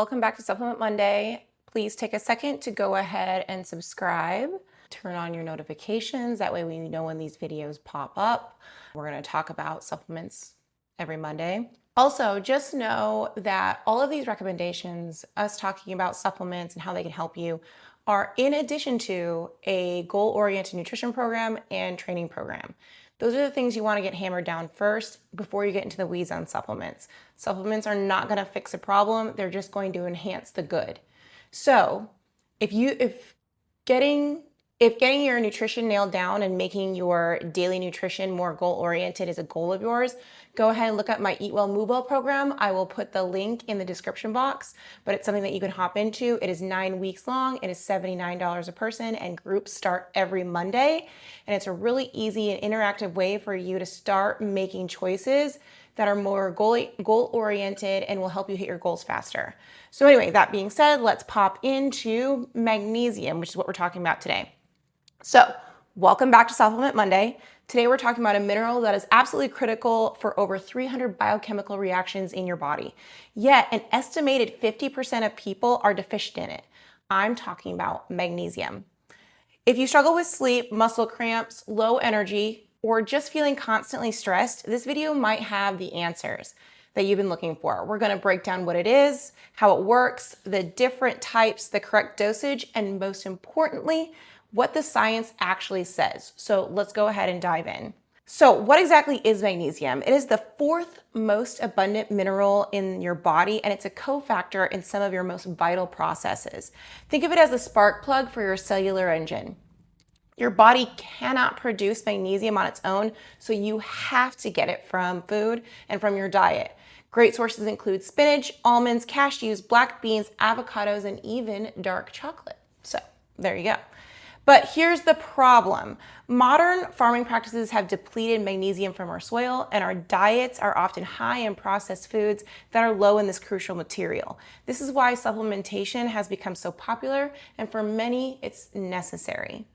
welcome back to Supplement Monday. Please take a second to go ahead and subscribe. Turn on your notifications. That way we know when these videos pop up. We're going to talk about supplements every Monday. Also, just know that all of these recommendations, us talking about supplements and how they can help you, are in addition to a goal-oriented nutrition program and training program. Those are the things you want to get hammered down first before you get into the weeds on supplements. Supplements are not going to fix a problem. They're just going to enhance the good. So if getting your nutrition nailed down and making your daily nutrition more goal-oriented is a goal of yours, go ahead and look up my Eat Well, Move Well program. I will put the link in the description box, but it's something that you can hop into. It is 9 weeks long. It is $79 a person, and groups start every Monday. And it's a really easy and interactive way for you to start making choices that are more goal-oriented and will help you hit your goals faster. So anyway, that being said, let's pop into magnesium, which is what we're talking about today. So welcome back to Supplement Monday. Today we're talking about a mineral that is absolutely critical for over 300 biochemical reactions in your body. Yet an estimated 50% of people are deficient in it. I'm talking about magnesium. If you struggle with sleep, muscle cramps, low energy, or just feeling constantly stressed, this video might have the answers that you've been looking for. We're going to break down what it is, how it works, the different types, the correct dosage, and most importantly, what the science actually says. So let's go ahead and dive in. So what exactly is magnesium? It is the fourth most abundant mineral in your body, and it's a cofactor in some of your most vital processes. Think of it as the spark plug for your cellular engine. Your body cannot produce magnesium on its own, so you have to get it from food and from your diet. Great sources include spinach, almonds, cashews, black beans, avocados, and even dark chocolate. So there you go. But here's the problem. Modern farming practices have depleted magnesium from our soil, and our diets are often high in processed foods that are low in this crucial material. This is why supplementation has become so popular, and for many, it's necessary.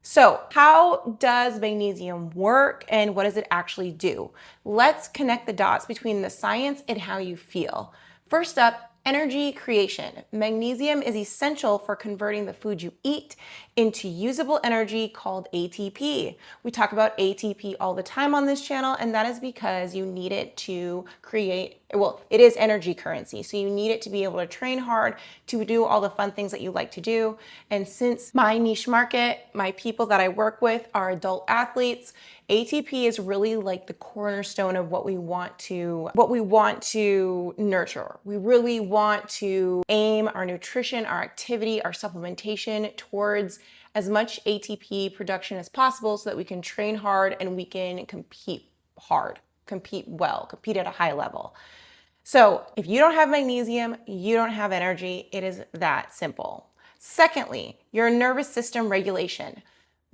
So how does magnesium work and what does it actually do? Let's connect the dots between the science and how you feel. First up, energy creation. Magnesium is essential for converting the food you eat into usable energy called ATP. We talk about ATP all the time on this channel, and that is because you need it to create, well, it is energy currency. So you need it to be able to train hard, to do all the fun things that you like to do. And since my niche market, my people that I work with are adult athletes, ATP is really like the cornerstone of what we want to nurture. We really want to aim our nutrition, our activity, our supplementation towards as much ATP production as possible so that we can train hard and we can compete hard, compete well, compete at a high level. So if you don't have magnesium, you don't have energy. It is that simple. Secondly, your nervous system regulation.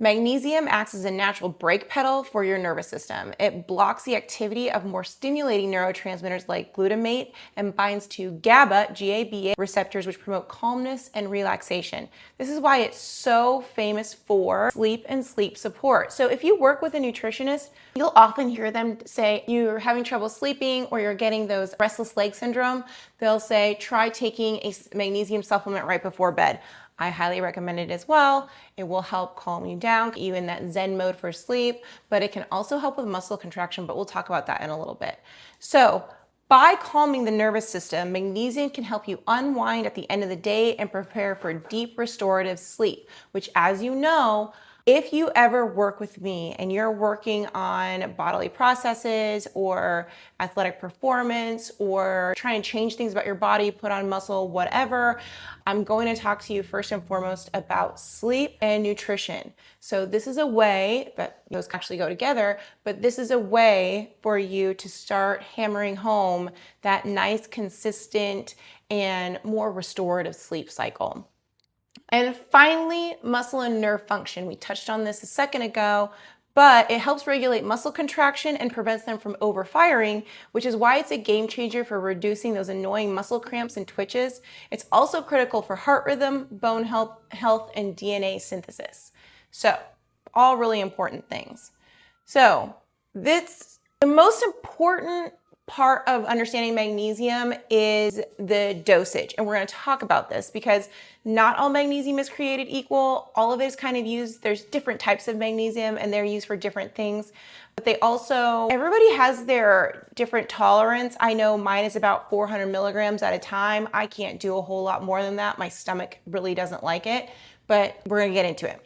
Magnesium acts as a natural brake pedal for your nervous system. It blocks the activity of more stimulating neurotransmitters like glutamate and binds to GABA receptors, which promote calmness and relaxation. This is why it's so famous for sleep and sleep support. So if you work with a nutritionist, you'll often hear them say you're having trouble sleeping or you're getting those restless leg syndrome. They'll say, try taking a magnesium supplement right before bed. I highly recommend it as well. It will help calm you down, get you in that Zen mode for sleep, but it can also help with muscle contraction, but we'll talk about that in a little bit. So by calming the nervous system, magnesium can help you unwind at the end of the day and prepare for deep restorative sleep, which, as you know, if you ever work with me and you're working on bodily processes or athletic performance or trying to change things about your body, put on muscle, whatever, I'm going to talk to you first and foremost about sleep and nutrition. So this is a way that those actually go together, but this is a way for you to start hammering home that nice, consistent, and more restorative sleep cycle. And finally, muscle and nerve function. We touched on this a second ago, but it helps regulate muscle contraction and prevents them from overfiring, which is why it's a game changer for reducing those annoying muscle cramps and twitches. It's also critical for heart rhythm, bone health, and DNA synthesis. So, all really important things. So, the most important part of understanding magnesium is the dosage. And we're going to talk about this because not all magnesium is created equal. All of it is kind of used. There's different types of magnesium and they're used for different things. But they also, everybody has their different tolerance. I know mine is about 400 milligrams at a time. I can't do a whole lot more than that. My stomach really doesn't like it, but we're going to get into it.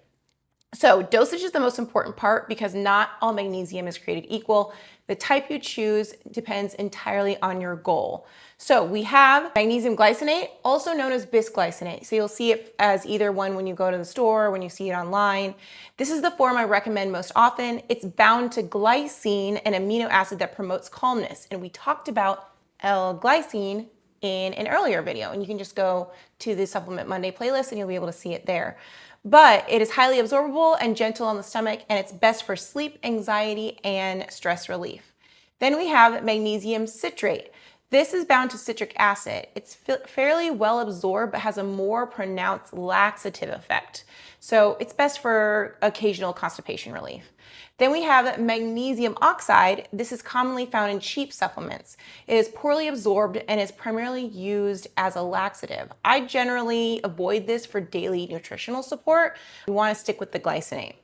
So dosage is the most important part because not all magnesium is created equal. The type you choose depends entirely on your goal. So we have magnesium glycinate, also known as bisglycinate. So you'll see it as either one when you go to the store, when you see it online. This is the form I recommend most often. It's bound to glycine, an amino acid that promotes calmness. And we talked about L-glycine in an earlier video, and you can just go to the Supplement Monday playlist and you'll be able to see it there. But it is highly absorbable and gentle on the stomach, and it's best for sleep, anxiety, and stress relief. Then we have magnesium citrate. This is bound to citric acid. It's fairly well absorbed, but has a more pronounced laxative effect. So it's best for occasional constipation relief. Then we have magnesium oxide. This is commonly found in cheap supplements. It is poorly absorbed and is primarily used as a laxative. I generally avoid this for daily nutritional support. You want to stick with the glycinate.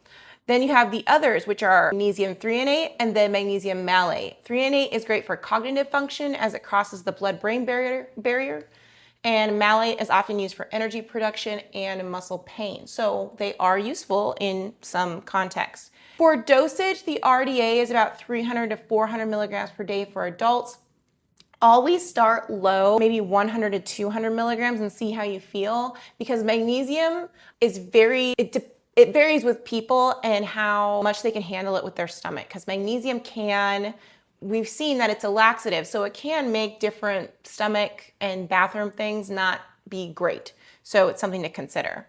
Then you have the others, which are magnesium threonate and then magnesium malate. Threonate is great for cognitive function as it crosses the blood-brain barrier. And malate is often used for energy production and muscle pain. So they are useful in some contexts. For dosage, the RDA is about 300 to 400 milligrams per day for adults. Always start low, maybe 100 to 200 milligrams and see how you feel, because magnesium is it varies with people and how much they can handle it with their stomach, because magnesium we've seen that it's a laxative, so it can make different stomach and bathroom things not be great. So it's something to consider.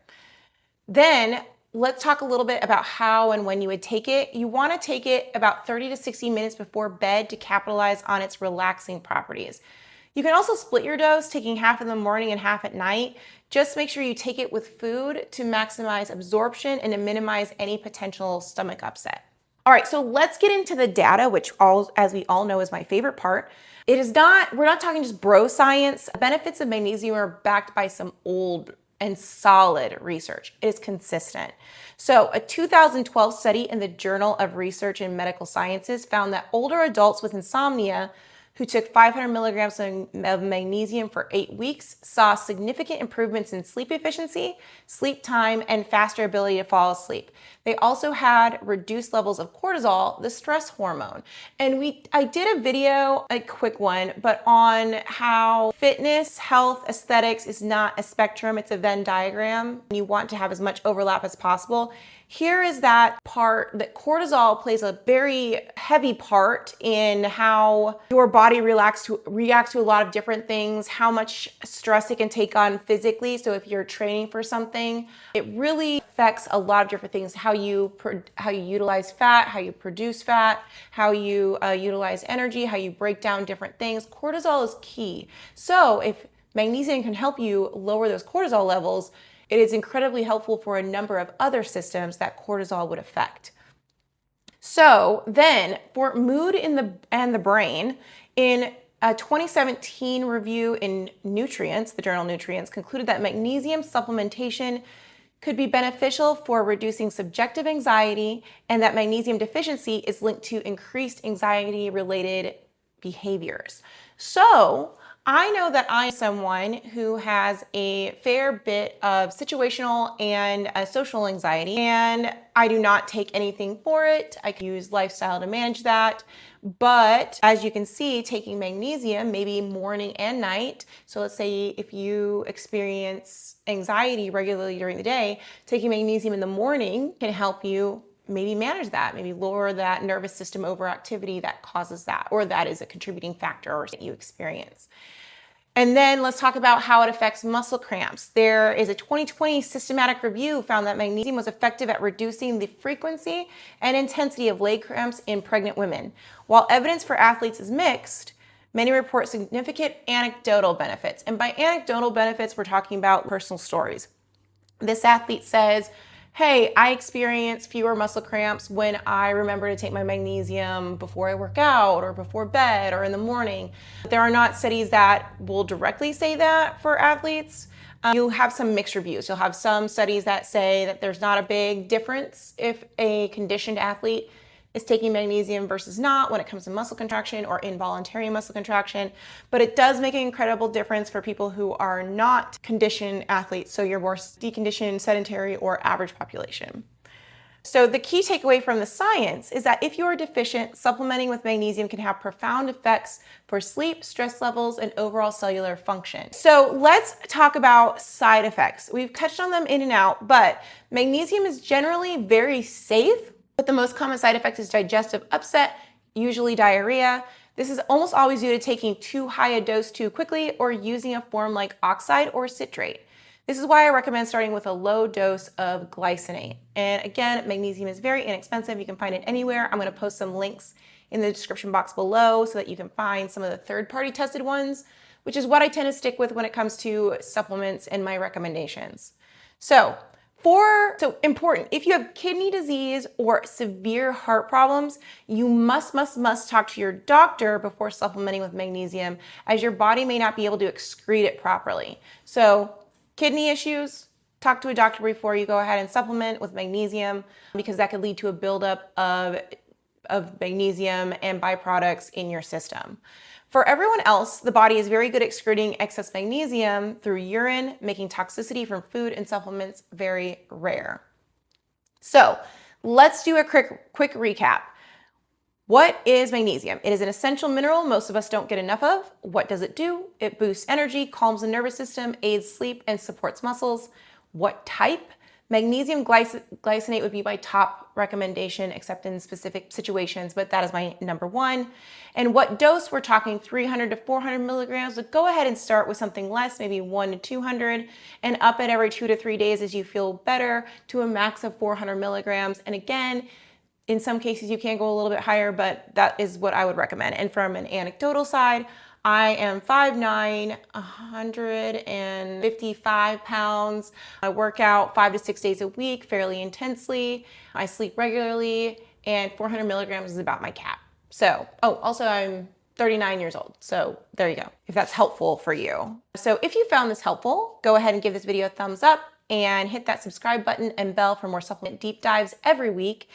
Then let's talk a little bit about how and when you would take it. You want to take it about 30 to 60 minutes before bed to capitalize on its relaxing properties. You can also split your dose, taking half in the morning and half at night. Just make sure you take it with food to maximize absorption and to minimize any potential stomach upset. All right, so let's get into the data, which as we all know is my favorite part. We're not talking just bro science. The benefits of magnesium are backed by some old and solid research. It is consistent. So a 2012 study in the Journal of Research in Medical Sciences found that older adults with insomnia who took 500 milligrams of magnesium for 8 weeks saw significant improvements in sleep efficiency, sleep time, and faster ability to fall asleep. They also had reduced levels of cortisol, the stress hormone. And I did a video, a quick one, but on how fitness, health, aesthetics is not a spectrum, it's a Venn diagram. You want to have as much overlap as possible. Here is that part that cortisol plays a very heavy part in how your body reacts to a lot of different things, how much stress it can take on physically. So if you're training for something, it really affects a lot of different things, how you utilize fat, how you produce fat, how you utilize energy, how you break down different things. Cortisol is key. So if magnesium can help you lower those cortisol levels, it is incredibly helpful for a number of other systems that cortisol would affect. So then for mood and the brain, in a 2017 review in Nutrients, the journal Nutrients, concluded that magnesium supplementation could be beneficial for reducing subjective anxiety and that magnesium deficiency is linked to increased anxiety-related behaviors. So I know that I'm someone who has a fair bit of situational and social anxiety, and I do not take anything for it. I can use lifestyle to manage that. But as you can see, taking magnesium, maybe morning and night. So let's say if you experience anxiety regularly during the day, taking magnesium in the morning can help you maybe manage that, maybe lower that nervous system overactivity that causes that, or that is a contributing factor that you experience. And then let's talk about how it affects muscle cramps. There is a 2020 systematic review found that magnesium was effective at reducing the frequency and intensity of leg cramps in pregnant women. While evidence for athletes is mixed, many report significant anecdotal benefits. And by anecdotal benefits, we're talking about personal stories. This athlete says, hey, I experience fewer muscle cramps when I remember to take my magnesium before I work out or before bed or in the morning. There are not studies that will directly say that for athletes. You have some mixed reviews. You'll have some studies that say that there's not a big difference if a conditioned athlete is taking magnesium versus not when it comes to muscle contraction or involuntary muscle contraction. But it does make an incredible difference for people who are not conditioned athletes, so your more deconditioned, sedentary, or average population. So the key takeaway from the science is that if you are deficient, supplementing with magnesium can have profound effects for sleep, stress levels, and overall cellular function. So let's talk about side effects. We've touched on them in and out, but magnesium is generally very safe, but the most common side effect is digestive upset, usually diarrhea. This is almost always due to taking too high a dose too quickly or using a form like oxide or citrate. This is why I recommend starting with a low dose of glycinate. And again, magnesium is very inexpensive. You can find it anywhere. I'm going to post some links in the description box below so that you can find some of the third-party tested ones, which is what I tend to stick with when it comes to supplements and my recommendations. So important, if you have kidney disease or severe heart problems, you must talk to your doctor before supplementing with magnesium, as your body may not be able to excrete it properly. So kidney issues, talk to a doctor before you go ahead and supplement with magnesium, because that could lead to a buildup of magnesium and byproducts in your system. For everyone else, the body is very good at excreting excess magnesium through urine, making toxicity from food and supplements very rare. So let's do a quick recap. What is magnesium? It is an essential mineral most of us don't get enough of. What does it do? It boosts energy, calms the nervous system, aids sleep, and supports muscles. What type? Magnesium glycinate would be my top recommendation, except in specific situations, but that is my number one. And what dose? We're talking 300 to 400 milligrams, but go ahead and start with something less, maybe 1 to 200, and up it every 2 to 3 days as you feel better to a max of 400 milligrams. And again, in some cases you can go a little bit higher, but that is what I would recommend. And from an anecdotal side, I am 5'9", 155 pounds. I work out 5 to 6 days a week, fairly intensely. I sleep regularly, and 400 milligrams is about my cap. So, also I'm 39 years old. So there you go, if that's helpful for you. So if you found this helpful, go ahead and give this video a thumbs up and hit that subscribe button and bell for more supplement deep dives every week.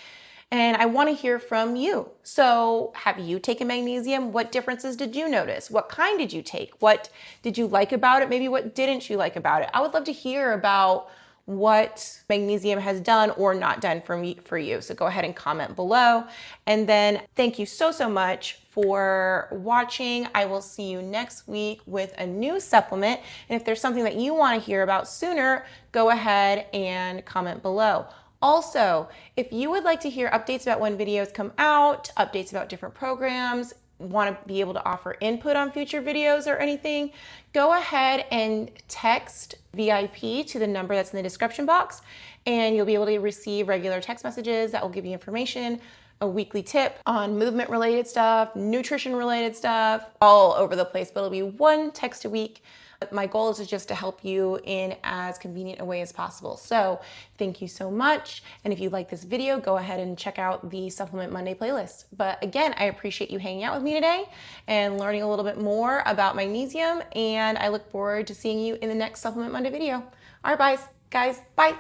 And I want to hear from you. So have you taken magnesium? What differences did you notice? What kind did you take? What did you like about it? Maybe what didn't you like about it? I would love to hear about what magnesium has done or not done for you. So go ahead and comment below. And then thank you so much for watching. I will see you next week with a new supplement. And if there's something that you want to hear about sooner, go ahead and comment below. Also, if you would like to hear updates about when videos come out, updates about different programs, want to be able to offer input on future videos or anything, go ahead and text VIP to the number that's in the description box, and you'll be able to receive regular text messages that will give you information, a weekly tip on movement related stuff, nutrition related stuff, all over the place, but it'll be one text a week. My goal is just to help you in as convenient a way as possible. So thank you so much. And if you like this video, go ahead and check out the Supplement Monday playlist. But again, I appreciate you hanging out with me today and learning a little bit more about magnesium. And I look forward to seeing you in the next Supplement Monday video. All right, guys, bye.